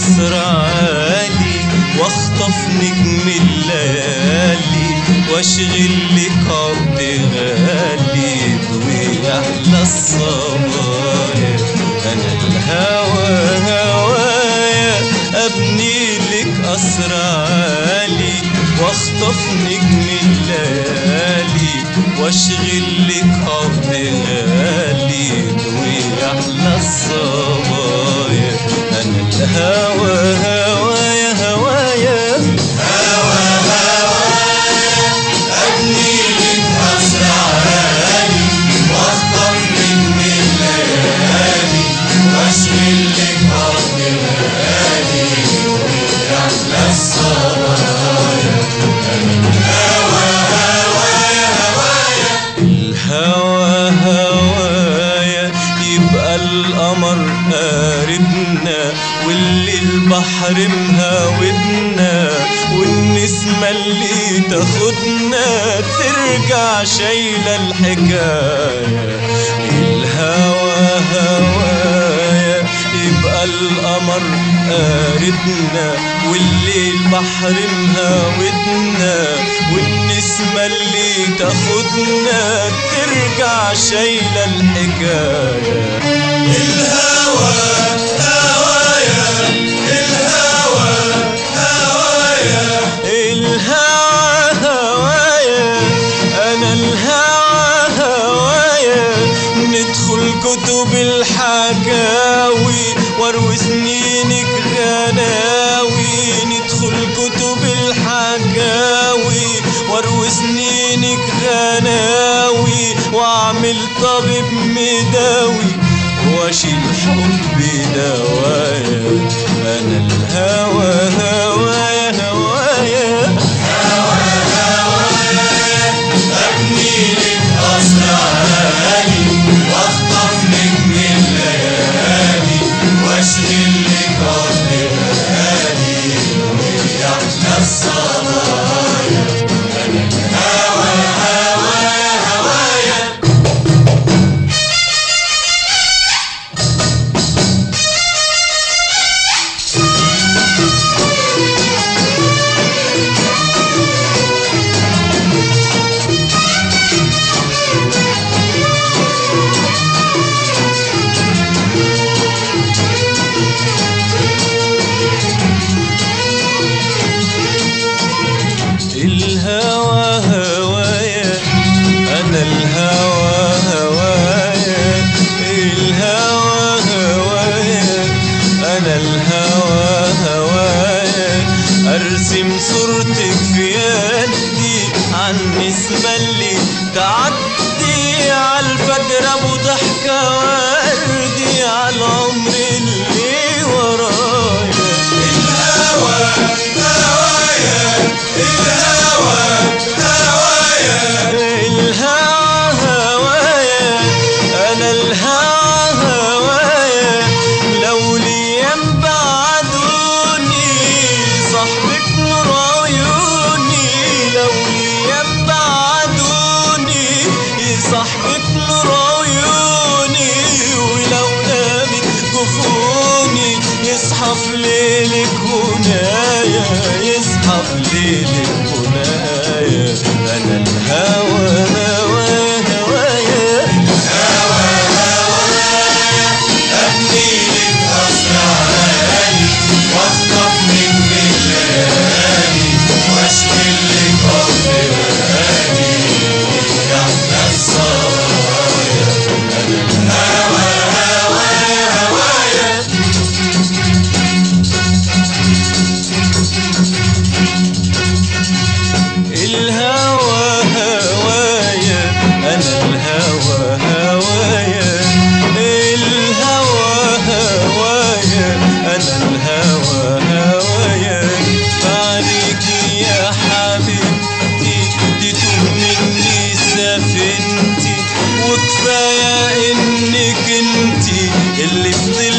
قصر عالي واخطف نجم الليالي واشغل لك عقد غالي ضوي احلى الصبايا. انا الهوى هوايا ابني لك قصر عالي واخطف نجم الليالي واشغل لك عقد غالي ضوي احلى الصبايا. انا الهوى هوايا هوايا هوا هوايا ابني لك قصر عالي واخطف نجم الليالي واشغل لك عقد غالي احلى الصبايا. الهوى هوايا هوايا الهوى هوايا يبقى القمر قاربنا والليل بحر مهاودنا والنسمة اللي تاخدنا ترجع شايلة الحكاية. الهوى هوايا يبقى القمر قاربنا والليل بحر مهاودنا والنسمة اللي تاخدنا ترجع شايلة الحكاية. الهوى هوايا الهوى هوايا الهوى هوايا أنا الهوى هوايا ندخل كتب الحكاوي واروي سنينك غناوي ندخل كتب الحكاوي واروي سنينك غناوي واعمل طبيب مداوي واشيل حبي دوايا. انا الهوى هوايا هوايا ابني لك قصر عالي واخطف نجم الليالي واشغل لك عقد غالي احلى الصبايا. انا الهوى هوايا هوايا الهوى هوايا أنا الهوى هوايا الهوى هوايا أنا الهوى هوايا أرسم صورتك في يدي عالنسمة اللي تعدي عالفجر أبو ضحكة وردي عالعمر اللي ورايا. الهوى هوايا الهوى هوايا الهوى هوايا أنا الهوى هوايا لو ليام بعدوني صاحبك نور عيوني لو ليام بعدوني صاحبك نور عيوني ولو نامت جفوني يصحى في ليلك هنايا يصحى في ليلك هنايا. أنا الهوى هوايا هوايا ابني لك قصر عالي واخطف نجم الليالي واشغل لك عقد غالي احلى الصبايا. الهوى هوايا هوايا الهوى هوايا أنا الهوى هوايا الهوى هوايا أنا الهوى هوايا فعليكي يا حبيبتي تتوه مني سفينتي وكفاية إنك انتي اللي فضلتي